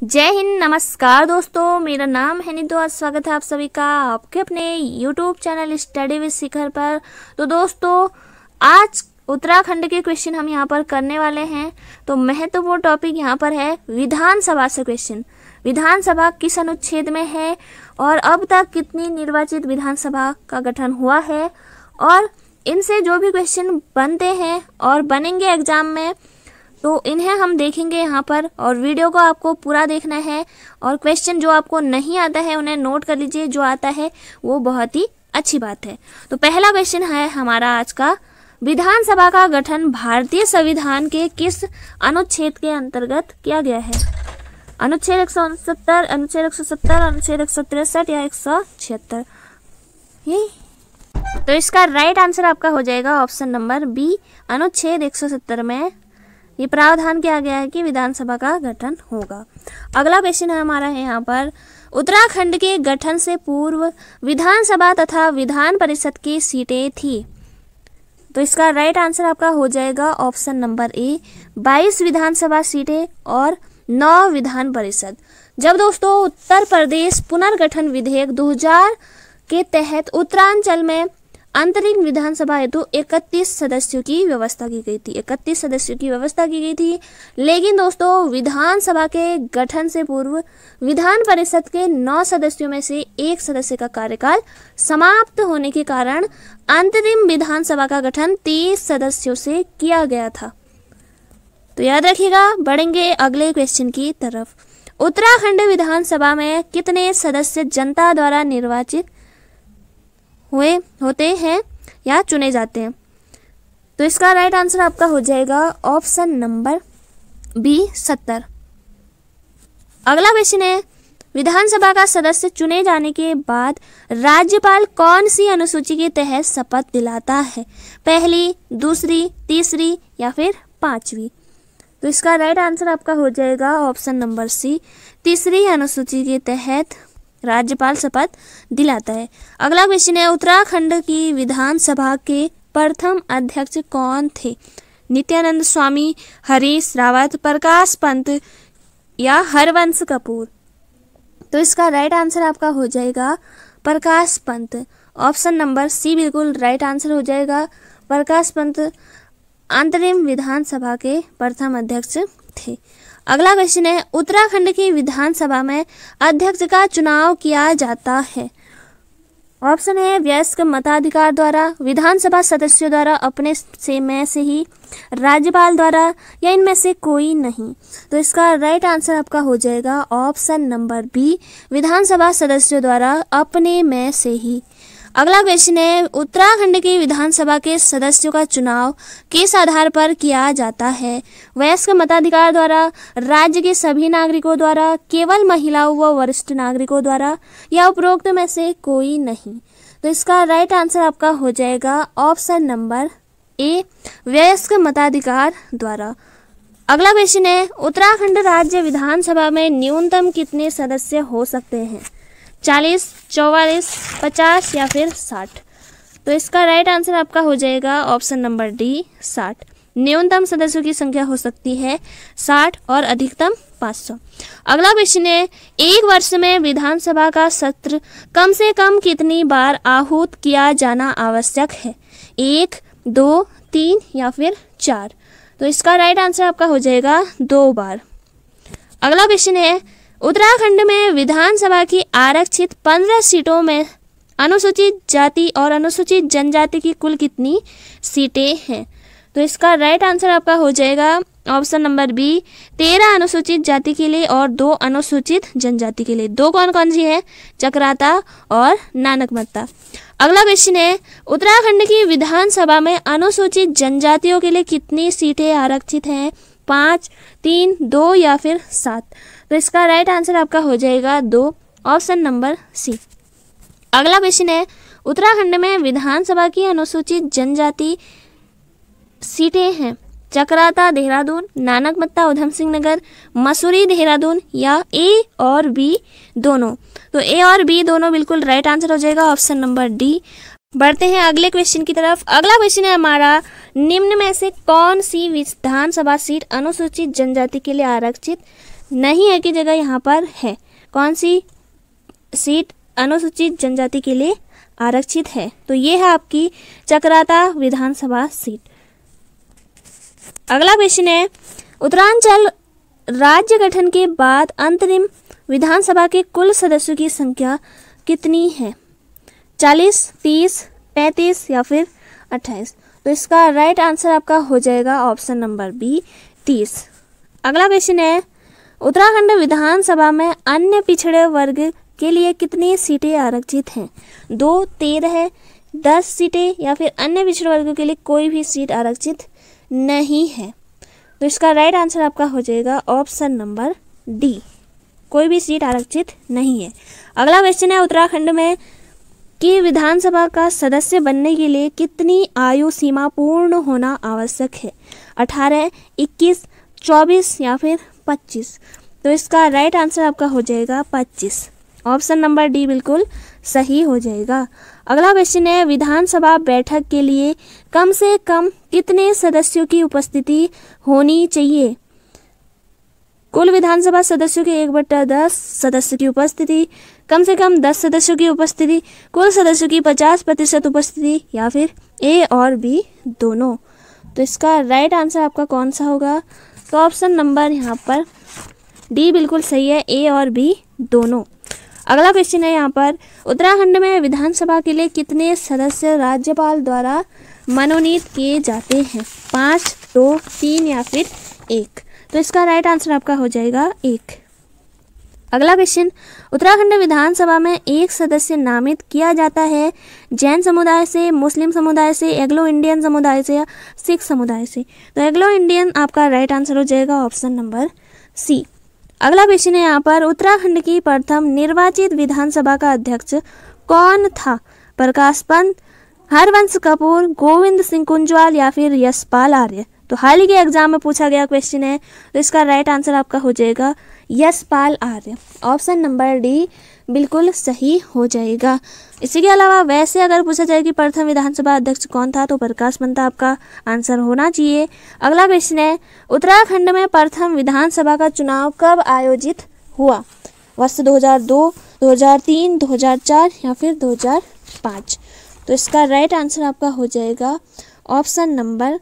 जय हिंद, नमस्कार दोस्तों। मेरा नाम है नीतू। आज स्वागत है आप सभी का आपके अपने YouTube चैनल स्टडी विद शिखर पर। तो दोस्तों, आज उत्तराखंड के क्वेश्चन हम यहाँ पर करने वाले हैं। तो महत्वपूर्ण टॉपिक यहाँ पर है विधानसभा से क्वेश्चन। विधानसभा किस अनुच्छेद में है और अब तक कितनी निर्वाचित विधानसभा का गठन हुआ है, और इनसे जो भी क्वेश्चन बनते हैं और बनेंगे एग्जाम में, तो इन्हें हम देखेंगे यहाँ पर। और वीडियो को आपको पूरा देखना है, और क्वेश्चन जो आपको नहीं आता है उन्हें नोट कर लीजिए, जो आता है वो बहुत ही अच्छी बात है। तो पहला क्वेश्चन है हमारा आज का, विधानसभा का गठन भारतीय संविधान के किस अनुच्छेद के अंतर्गत किया गया है? अनुच्छेद 169, अनुच्छेद 170, अनुच्छेद 163 या 176? तो इसका राइट आंसर आपका हो जाएगा ऑप्शन नंबर बी, अनुच्छेद 170 में ये प्रावधान किया गया है कि विधानसभा का गठन होगा। अगला क्वेश्चन है हमारा है यहाँ पर, उत्तराखंड के गठन से पूर्व विधानसभा तथा विधान परिषद की सीटें थी। तो इसका राइट आंसर आपका हो जाएगा ऑप्शन नंबर ए, 22 विधानसभा सीटें और 9 विधान परिषद। जब दोस्तों उत्तर प्रदेश पुनर्गठन विधेयक 2000 के तहत उत्तरांचल में आंतरिक विधानसभा हेतु 31 सदस्यों की व्यवस्था की गई थी। 31 सदस्यों की व्यवस्था की गई थी, लेकिन दोस्तों विधानसभा के गठन से पूर्व विधान परिषद के 9 सदस्यों में से एक सदस्य का कार्यकाल समाप्त होने के कारण अंतरिम विधानसभा का गठन 30 सदस्यों से किया गया था। तो याद रखिएगा। बढ़ेंगे अगले क्वेश्चन की तरफ। उत्तराखंड विधानसभा में कितने सदस्य जनता द्वारा निर्वाचित होते हैं या चुने जाते हैं? तो इसका राइट आंसर आपका हो जाएगा ऑप्शन नंबर बी, 70। अगला क्वेश्चन है, विधानसभा का सदस्य चुने जाने के बाद राज्यपाल कौन सी अनुसूची के तहत शपथ दिलाता है? पहली, दूसरी, तीसरी या फिर 5वीं? तो इसका राइट आंसर आपका हो जाएगा ऑप्शन नंबर सी, तीसरी अनुसूची के तहत राज्यपाल शपथ दिलाता है। अगला क्वेश्चन है, उत्तराखंड की विधानसभा के प्रथम अध्यक्ष कौन थे? नित्यानंद स्वामी, हरीश रावत, प्रकाश पंत या हरवंश कपूर? तो इसका राइट आंसर आपका हो जाएगा Prakash Pant. Option number C बिल्कुल राइट आंसर हो जाएगा। प्रकाश पंत अंतरिम विधानसभा के प्रथम अध्यक्ष थे। अगला क्वेश्चन है, उत्तराखंड की विधानसभा में अध्यक्ष का चुनाव किया जाता है। ऑप्शन है वयस्क मताधिकार द्वारा, विधानसभा सदस्यों द्वारा अपने में से ही, राज्यपाल द्वारा या इनमें से कोई नहीं। तो इसका राइट आंसर आपका हो जाएगा ऑप्शन नंबर बी, विधानसभा सदस्यों द्वारा अपने में से ही। अगला क्वेश्चन है, उत्तराखंड की विधानसभा के सदस्यों का चुनाव किस आधार पर किया जाता है? वयस्क मताधिकार द्वारा, राज्य के सभी नागरिकों द्वारा, केवल महिलाओं व वरिष्ठ नागरिकों द्वारा या उपरोक्त में से कोई नहीं? तो इसका राइट आंसर आपका हो जाएगा ऑप्शन नंबर ए, वयस्क मताधिकार द्वारा। अगला क्वेश्चन है, उत्तराखंड राज्य विधानसभा में न्यूनतम कितने सदस्य हो सकते हैं? 40, 44, 50 या फिर 60? तो इसका राइट आंसर आपका हो जाएगा ऑप्शन नंबर डी, 60। न्यूनतम सदस्यों की संख्या हो सकती है 60 और अधिकतम 500। अगला क्वेश्चन है, एक वर्ष में विधानसभा का सत्र कम से कम कितनी बार आहूत किया जाना आवश्यक है? 1, 2, 3 या फिर 4? तो इसका राइट आंसर आपका हो जाएगा 2 बार। अगला क्वेश्चन है, उत्तराखंड में विधानसभा की आरक्षित 15 सीटों में अनुसूचित जाति और अनुसूचित जनजाति की कुल कितनी सीटें हैं? तो इसका राइट आंसर आपका हो जाएगा ऑप्शन नंबर बी, 13 अनुसूचित जाति के लिए और 2 अनुसूचित जनजाति के लिए। 2 कौन कौन सी है? चक्राता और नानकमत्ता। अगला क्वेश्चन है, उत्तराखंड की विधानसभा में अनुसूचित जनजातियों के लिए कितनी सीटें आरक्षित हैं? 5, 3, 2 या फिर 7? तो इसका राइट आंसर आपका हो जाएगा 2, ऑप्शन नंबर सी। अगला क्वेश्चन है, उत्तराखंड में विधानसभा की अनुसूचित जनजाति सीटें हैं चक्राता देहरादून, नानकमत्ता उधम सिंह नगर, मसूरी देहरादून या ए और बी दोनों? तो ए और बी दोनों बिल्कुल राइट आंसर हो जाएगा ऑप्शन नंबर डी। बढ़ते हैं अगले क्वेश्चन की तरफ। अगला क्वेश्चन है हमारा, निम्न में से कौन सी विधानसभा सीट अनुसूचित जनजाति के लिए आरक्षित नहीं है की जगह यहाँ पर है। कौन सी सीट अनुसूचित जनजाति के लिए आरक्षित है? तो ये है आपकी चक्राता विधानसभा सीट। अगला क्वेश्चन है, उत्तरांचल राज्य गठन के बाद अंतरिम विधानसभा के कुल सदस्यों की संख्या कितनी है? 40, 30, 35 या फिर 28? तो इसका राइट आंसर आपका हो जाएगा ऑप्शन नंबर बी 30। अगला क्वेश्चन है, उत्तराखंड विधानसभा में अन्य पिछड़े वर्ग के लिए कितनी सीटें आरक्षित हैं? 2, 13, 10 सीटें या फिर अन्य पिछड़े वर्गों के लिए कोई भी सीट आरक्षित नहीं है? तो इसका राइट आंसर आपका हो जाएगा ऑप्शन नंबर डी, कोई भी सीट आरक्षित नहीं है। अगला क्वेश्चन है, उत्तराखंड में की विधानसभा का सदस्य बनने के लिए कितनी आयु सीमा पूर्ण होना आवश्यक है? 18, 21, 24 या फिर 25? तो इसका राइट आंसर आपका हो जाएगा 25। ऑप्शन नंबर डी बिल्कुल सही हो जाएगा। अगला क्वेश्चन है, विधानसभा बैठक के लिए कम से कम कितने सदस्यों की उपस्थिति होनी चाहिए? कुल विधानसभा सदस्यों के 1/10 सदस्यों की उपस्थिति, कम से कम 10 सदस्यों की उपस्थिति, कुल सदस्यों की 50% उपस्थिति या फिर ए और बी दोनों? तो इसका राइट आंसर आपका कौन सा होगा? तो ऑप्शन नंबर यहाँ पर डी बिल्कुल सही है, ए और बी दोनों। अगला क्वेश्चन है यहाँ पर, उत्तराखंड में विधानसभा के लिए कितने सदस्य राज्यपाल द्वारा मनोनीत किए जाते हैं? 5, 2, 3 या फिर 1? तो इसका राइट आंसर आपका हो जाएगा 1। अगला क्वेश्चन, उत्तराखंड विधानसभा में एक सदस्य नामित किया जाता है जैन समुदाय से, मुस्लिम समुदाय से, एग्लो इंडियन समुदाय से या सिख समुदाय से? तो एग्लो इंडियन आपका राइट आंसर हो जाएगा ऑप्शन नंबर सी। अगला क्वेश्चन है यहाँ पर, उत्तराखंड की प्रथम निर्वाचित विधानसभा का अध्यक्ष कौन था? प्रकाश पंत, हरवंश कपूर, गोविंद सिंह कुंजवाल या फिर यशपाल आर्य? तो हाल ही के एग्जाम में पूछा गया क्वेश्चन है, तो इसका राइट आंसर आपका हो जाएगा Yashpal Arya. Option number D बिल्कुल सही हो जाएगा। इसी के अलावा वैसे अगर पूछा जाए कि प्रथम विधानसभा अध्यक्ष कौन था, तो प्रकाश पंत आपका आंसर होना चाहिए। अगला क्वेश्चन है, उत्तराखंड में प्रथम विधानसभा का चुनाव कब आयोजित हुआ? वर्ष 2002, 2003, 2004 या फिर 2005? तो इसका राइट आंसर आपका हो जाएगा ऑप्शन नंबर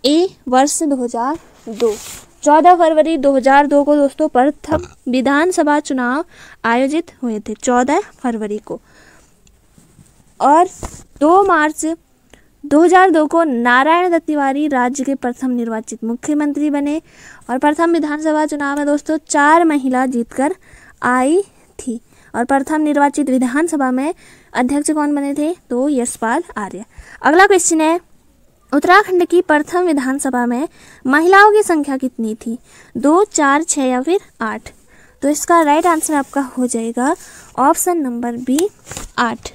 ए, वर्ष 2002। 14 फरवरी 2002 को दोस्तों प्रथम विधानसभा चुनाव आयोजित हुए थे, 14 फरवरी को। और 2 मार्च 2002 को नारायण दत्त तिवारी राज्य के प्रथम निर्वाचित मुख्यमंत्री बने। और प्रथम विधानसभा चुनाव में दोस्तों 4 महिला जीतकर आई थी। और प्रथम निर्वाचित विधानसभा में अध्यक्ष कौन बने थे? तो यशपाल आर्य। अगला क्वेश्चन है, उत्तराखंड की प्रथम विधानसभा में महिलाओं की संख्या कितनी थी? 2, 4, 6 या फिर 8? तो इसका राइट आंसर आपका हो जाएगा option number B 8।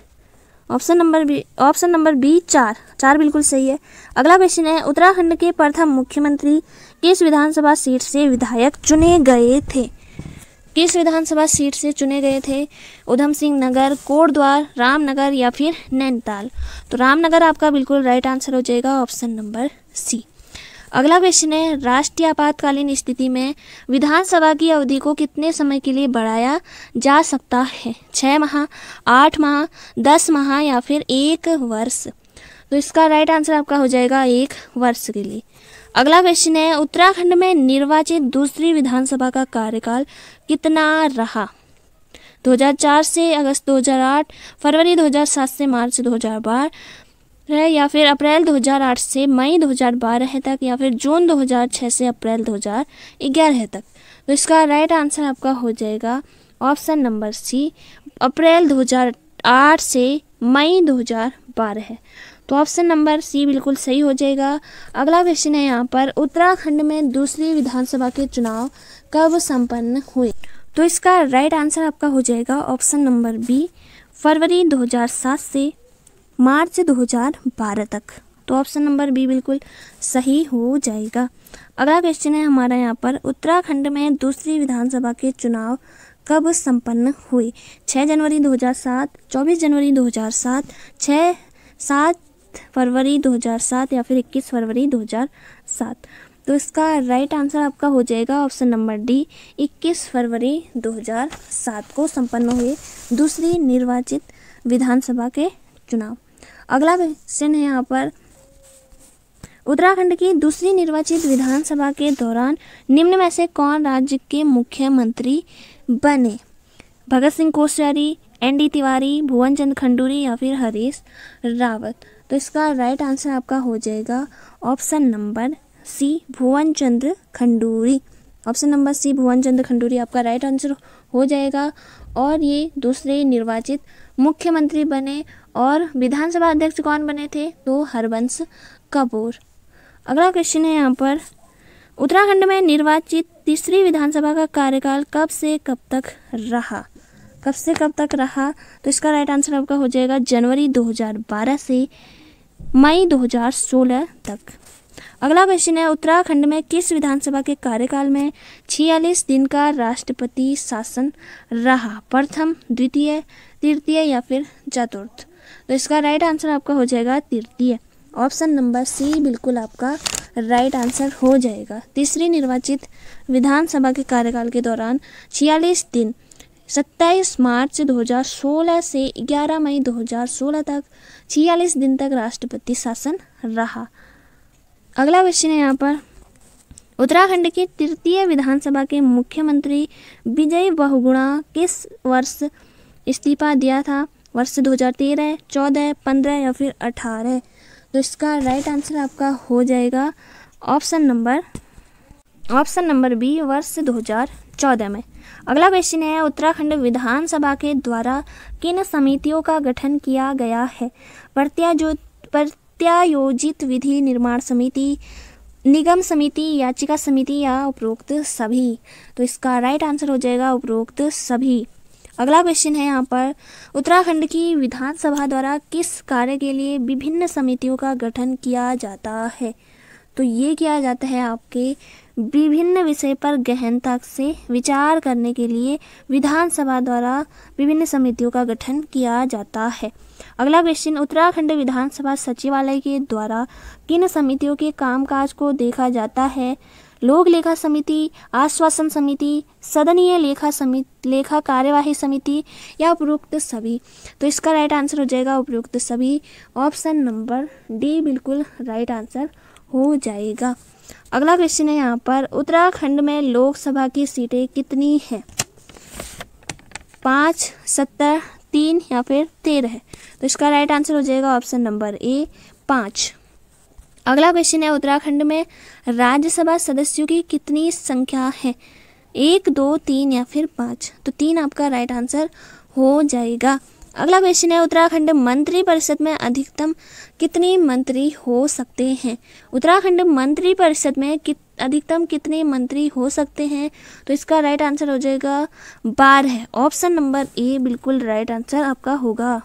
Option number B 4 बिल्कुल सही है। अगला क्वेश्चन है, उत्तराखंड के प्रथम मुख्यमंत्री किस विधानसभा सीट से विधायक चुने गए थे? किस विधानसभा सीट से चुने गए थे? उधम सिंह नगर, कोटद्वार, रामनगर या फिर नैनीताल? तो रामनगर आपका बिल्कुल राइट आंसर हो जाएगा ऑप्शन नंबर सी। अगला क्वेश्चन है, राष्ट्रीय आपातकालीन स्थिति में विधानसभा की अवधि को कितने समय के लिए बढ़ाया जा सकता है? 6 माह, 8 माह, 10 माह या फिर 1 वर्ष? तो इसका राइट आंसर आपका हो जाएगा 1 वर्ष के लिए। अगला क्वेश्चन है, उत्तराखंड में निर्वाचित दूसरी विधानसभा का कार्यकाल कितना रहा? 2004 से अगस्त 2008, फरवरी 2007 से मार्च 2012 या फिर अप्रैल 2008 से मई 2012 तक या फिर जून 2006 से अप्रैल 2011 तक? तो इसका राइट आंसर आपका हो जाएगा ऑप्शन नंबर सी, अप्रैल 2008 से मई 2012 है। तो ऑप्शन नंबर सी बिल्कुल सही हो जाएगा। अगला क्वेश्चन है यहाँ पर, उत्तराखंड में दूसरी विधानसभा के चुनाव कब संपन्न हुए? तो इसका राइट आंसर आपका हो जाएगा ऑप्शन नंबर बी, फरवरी 2007 से मार्च 2012 तक। तो ऑप्शन नंबर बी बिल्कुल सही हो जाएगा। अगला क्वेश्चन है हमारा यहाँ पर, उत्तराखंड में दूसरी विधानसभा के चुनाव कब संपन्न हुए? 6 जनवरी 2007, 24 जनवरी 2007, 7 फरवरी 2007 या फिर 21 फरवरी 2007? तो इसका राइट आंसर आपका हो जाएगा ऑप्शन नंबर डी, 21 फरवरी 2007 को संपन्न हुए दूसरी निर्वाचित विधानसभा के चुनाव। अगला क्वेश्चन है यहाँ पर, उत्तराखंड की दूसरी निर्वाचित विधानसभा के दौरान निम्न में से कौन राज्य के मुख्यमंत्री बने? भगत सिंह कोश्यारी, एन.डी. तिवारी, भुवन चंद्र खंडूरी या फिर हरीश रावत। तो इसका राइट आंसर आपका हो जाएगा ऑप्शन नंबर सी, भुवन चंद्र खंडूरी। ऑप्शन नंबर सी, भुवन चंद्र खंडूरी आपका राइट आंसर हो जाएगा और ये दूसरे निर्वाचित मुख्यमंत्री बने। और विधानसभा अध्यक्ष कौन बने थे? तो हरबंश कपूर। अगला क्वेश्चन है यहाँ पर, उत्तराखंड में निर्वाचित तीसरी विधानसभा का कार्यकाल कब से कब तक रहा? कब से कब तक रहा? तो इसका राइट आंसर आपका हो जाएगा जनवरी 2012 से मई 2016 तक। अगला क्वेश्चन है, उत्तराखंड में किस विधानसभा के कार्यकाल में 46 दिन का राष्ट्रपति शासन रहा? प्रथम, द्वितीय, तृतीय या फिर चतुर्थ? तो इसका राइट आंसर आपका हो जाएगा तृतीय। ऑप्शन नंबर सी बिल्कुल आपका राइट आंसर हो जाएगा। तीसरी निर्वाचित विधानसभा के कार्यकाल के दौरान 46 दिन 27 मार्च 2016 से 11 मई 2016 तक 46 दिन तक राष्ट्रपति शासन रहा। अगला क्वेश्चन है यहाँ पर, उत्तराखंड की तृतीय विधानसभा के मुख्यमंत्री विजय बहुगुणा किस वर्ष इस्तीफा दिया था? वर्ष 2013, 14, 15 या फिर 18? तो इसका राइट आंसर आपका हो जाएगा ऑप्शन नंबर बी, वर्ष 2014 में। अगला क्वेश्चन है, उत्तराखंड विधानसभा के द्वारा किन समितियों का गठन किया गया है? प्रत्यायोजित विधि निर्माण समिति, निगम समिति, याचिका समिति या उपरोक्त सभी? तो इसका राइट आंसर हो जाएगा उपरोक्त सभी। अगला क्वेश्चन है यहाँ पर, उत्तराखंड की विधानसभा द्वारा किस कार्य के लिए विभिन्न समितियों का गठन किया जाता है? तो ये किया जाता है आपके विभिन्न विषय पर गहनता से विचार करने के लिए विधानसभा द्वारा विभिन्न समितियों का गठन किया जाता है। अगला क्वेश्चन, उत्तराखंड विधानसभा सचिवालय के द्वारा किन समितियों के कामकाज को देखा जाता है? लोक लेखा समिति, आश्वासन समिति, सदनीय लेखा कार्यवाही समिति या उपरोक्त सभी? तो इसका राइट आंसर हो जाएगा उपरोक्त सभी। ऑप्शन नंबर डी बिल्कुल राइट आंसर हो जाएगा। अगला क्वेश्चन है यहाँ पर, उत्तराखंड में लोकसभा की सीटें कितनी हैं? 5, 70, 3 या फिर 13? तो इसका राइट आंसर हो जाएगा ऑप्शन नंबर ए, 5। अगला क्वेश्चन है, उत्तराखंड में राज्यसभा सदस्यों की कितनी संख्या है? 1, 2, 3 या फिर 5? तो 3 आपका राइट आंसर हो जाएगा। अगला क्वेश्चन है, उत्तराखंड मंत्री परिषद में अधिकतम कितने मंत्री हो सकते हैं? उत्तराखंड मंत्री परिषद में अधिकतम कितने मंत्री हो सकते हैं? तो इसका राइट आंसर हो जाएगा 12। ऑप्शन नंबर ए बिल्कुल राइट आंसर आपका होगा।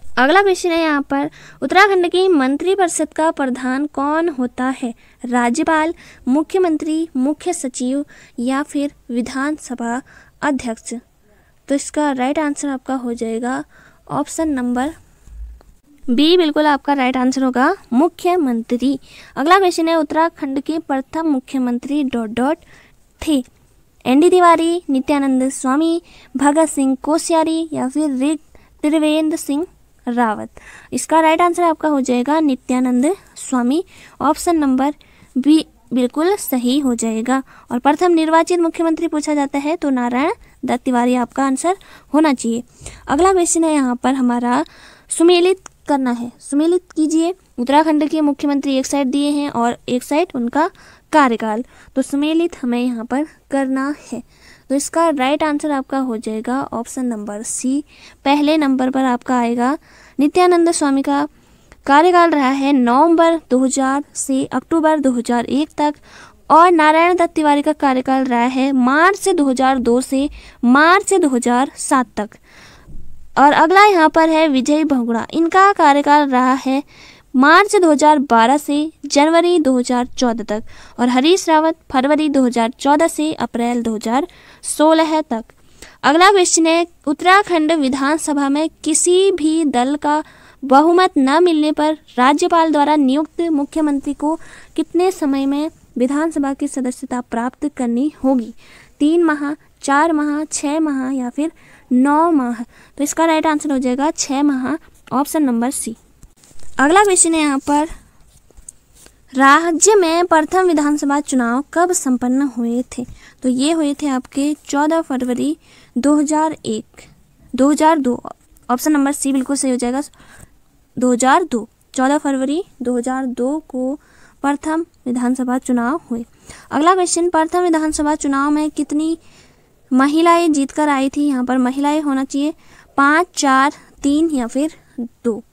अगला क्वेश्चन है यहाँ पर, उत्तराखंड की मंत्री परिषद का प्रधान कौन होता है? राज्यपाल, मुख्यमंत्री, मुख्य सचिव या फिर विधानसभा अध्यक्ष? तो इसका राइट आंसर आपका हो जाएगा ऑप्शन नंबर बी बिल्कुल आपका राइट आंसर होगा, मुख्यमंत्री। अगला क्वेश्चन है, उत्तराखंड के प्रथम मुख्यमंत्री ... थे? एन.डी. तिवारी, नित्यानंद स्वामी, भगत सिंह कोश्यारी या फिर त्रिवेंद्र सिंह रावत? इसका राइट आंसर आपका हो जाएगा Nityanand Swami. Option number B बिल्कुल सही हो जाएगा। और प्रथम निर्वाचित मुख्यमंत्री पूछा जाता है तो नारायण दत्त तिवारी आपका आंसर होना चाहिए। अगला क्वेश्चन है यहाँ पर हमारा, सुमेलित करना है। सुमेलित कीजिए, उत्तराखंड के मुख्यमंत्री एक साइड दिए हैं और एक साइड उनका कार्यकाल, तो सुमेलित हमें यहाँ पर करना है। तो इसका राइट आंसर आपका हो जाएगा ऑप्शन नंबर सी। पहले नंबर पर आपका आएगा, नित्यानंद स्वामी का कार्यकाल रहा है नवंबर 2000 से अक्टूबर 2001 तक और नारायण दत्त तिवारी का कार्यकाल रहा है मार्च 2002 से मार्च 2007 तक। और अगला यहाँ पर है विजय बहुगुणा, इनका कार्यकाल रहा है मार्च 2012 से जनवरी 2014 तक और हरीश रावत फरवरी 2014 से अप्रैल 2016 तक। अगला क्वेश्चन है, उत्तराखंड विधानसभा में किसी भी दल का बहुमत न मिलने पर राज्यपाल द्वारा नियुक्त मुख्यमंत्री को कितने समय में विधानसभा की सदस्यता प्राप्त करनी होगी? 3 माह, 4 माह, 6 माह या फिर 9 माह? तो इसका राइट आंसर हो जाएगा 6 माह, ऑप्शन नंबर सी। अगला क्वेश्चन है यहाँ पर, राज्य में प्रथम विधानसभा चुनाव कब संपन्न हुए थे? तो ये हुए थे आपके 14 फरवरी 2002, ऑप्शन नंबर सी बिल्कुल सही हो जाएगा। 2002, 14 फरवरी 2002 को प्रथम विधानसभा चुनाव हुए। अगला क्वेश्चन, प्रथम विधानसभा चुनाव में कितनी महिलाएं जीतकर आई थी? यहाँ पर महिलाएं होना चाहिए 5, 4, 3 या फिर 2।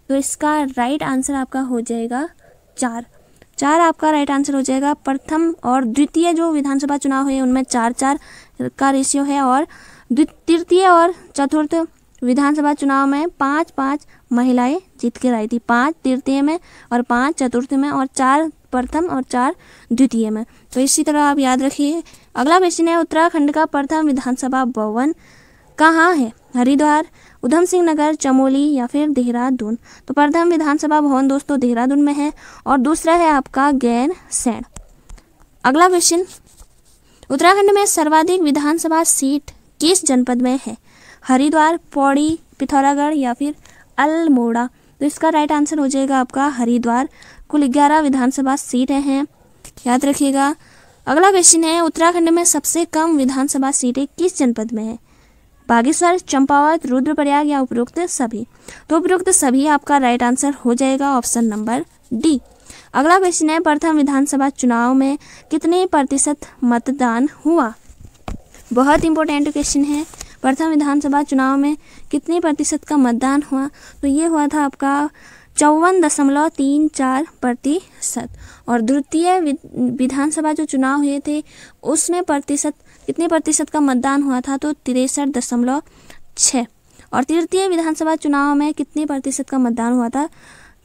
तो इसका राइट आंसर आपका हो जाएगा 4 आपका राइट आंसर हो जाएगा। प्रथम और द्वितीय जो विधानसभा चुनाव हुए उनमें 4-4 का रेशियो है, और तृतीय और चतुर्थ विधानसभा चुनाव में 5-5 महिलाएं जीत कर आई थी। 5 तृतीय में और 5 चतुर्थ में और 4 प्रथम और 4 द्वितीय में। तो इसी तरह आप याद रखिए। अगला क्वेश्चन है, उत्तराखंड का प्रथम विधानसभा भवन कहाँ है? हरिद्वार, उधम सिंह नगर, चमोली या फिर देहरादून? तो प्रथम विधानसभा भवन दोस्तों देहरादून में है, और दूसरा है आपका गैरसैंण। अगला क्वेश्चन, उत्तराखंड में सर्वाधिक विधानसभा सीट किस जनपद में है? हरिद्वार, पौड़ी, पिथौरागढ़ या फिर अल्मोड़ा? तो इसका राइट आंसर हो जाएगा आपका हरिद्वार। कुल 11 विधानसभा सीटें हैं, याद रखिएगा। अगला क्वेश्चन है, उत्तराखंड में सबसे कम विधानसभा सीटें किस जनपद में है? बागेश्वर, चंपावत, रुद्रप्रयाग या उपरोक्त सभी? तो उपरोक्त सभी आपका राइट आंसर हो जाएगा, ऑप्शन नंबर डी। अगला क्वेश्चन है, प्रथम विधानसभा चुनाव में कितने प्रतिशत मतदान हुआ? बहुत इंपॉर्टेंट क्वेश्चन है। प्रथम विधानसभा चुनाव में कितने प्रतिशत का मतदान हुआ? तो ये हुआ था आपका 54.34%। और द्वितीय विधानसभा जो चुनाव हुए थे उसमें कितने प्रतिशत का मतदान हुआ था? तो 63.6। और तृतीय विधानसभा चुनाव में कितने प्रतिशत का मतदान हुआ था?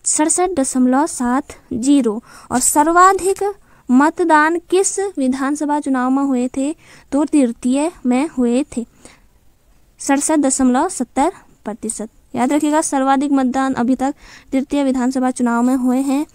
67.70। और सर्वाधिक मतदान किस विधानसभा चुनाव में हुए थे? तो तृतीय में हुए थे, 67.70%। याद रखिएगा, सर्वाधिक मतदान अभी तक तृतीय विधानसभा चुनाव में हुए हैं।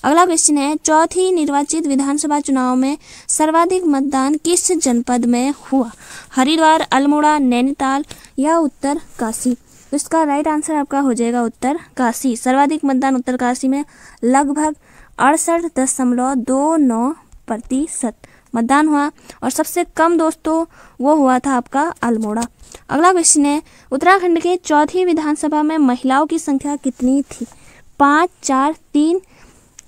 अगला क्वेश्चन है, चौथी निर्वाचित विधानसभा चुनाव में सर्वाधिक मतदान किस जनपद में हुआ? हरिद्वार, अल्मोड़ा, नैनीताल या उत्तरकाशी? तो इसका राइट आंसर आपका हो जाएगा उत्तरकाशी। सर्वाधिक मतदान उत्तरकाशी में लगभग 68.29% मतदान हुआ, और सबसे कम दोस्तों वो हुआ था आपका अल्मोड़ा। अगला क्वेश्चन है, उत्तराखंड के चौथी विधानसभा में महिलाओं की संख्या कितनी थी? 5, 4, 3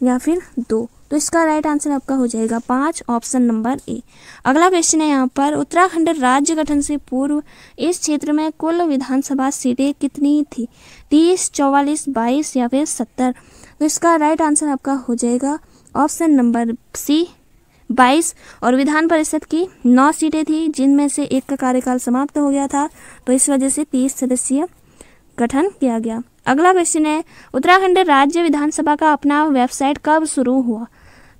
या फिर 2? तो इसका राइट आंसर आपका हो जाएगा 5, ऑप्शन नंबर ए। अगला क्वेश्चन है यहाँ पर, उत्तराखंड राज्य गठन से पूर्व इस क्षेत्र में कुल विधानसभा सीटें कितनी थी? 30, 44, 22 या फिर 70? तो इसका राइट आंसर आपका हो जाएगा ऑप्शन नंबर सी, 22। और विधान परिषद की 9 सीटें थी, जिनमें से एक का कार्यकाल समाप्त हो गया था, तो इस वजह से 30 सदस्यीय गठन किया गया। अगला क्वेश्चन है, उत्तराखंड राज्य विधानसभा का अपना वेबसाइट कब शुरू हुआ?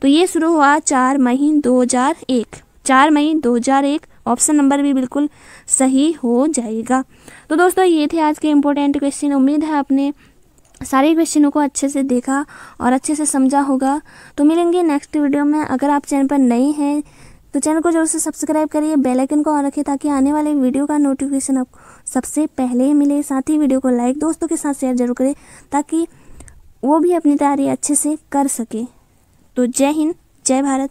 तो ये शुरू हुआ 4 मई 2001। 4 मई 2001, ऑप्शन नंबर भी बिल्कुल सही हो जाएगा। तो दोस्तों ये थे आज के इम्पोर्टेंट क्वेश्चन। उम्मीद है आपने सारे क्वेश्चनों को अच्छे से देखा और अच्छे से समझा होगा। तो मिलेंगे नेक्स्ट वीडियो में। अगर आप चैनल पर नए हैं तो चैनल को जरूर से सब्सक्राइब करिए, बेल आइकन को ऑन रखिए ताकि आने वाले वीडियो का नोटिफिकेशन आपको सबसे पहले मिले। साथ ही वीडियो को लाइक, दोस्तों के साथ शेयर जरूर करें ताकि वो भी अपनी तैयारी अच्छे से कर सके। तो जय हिंद, जय भारत।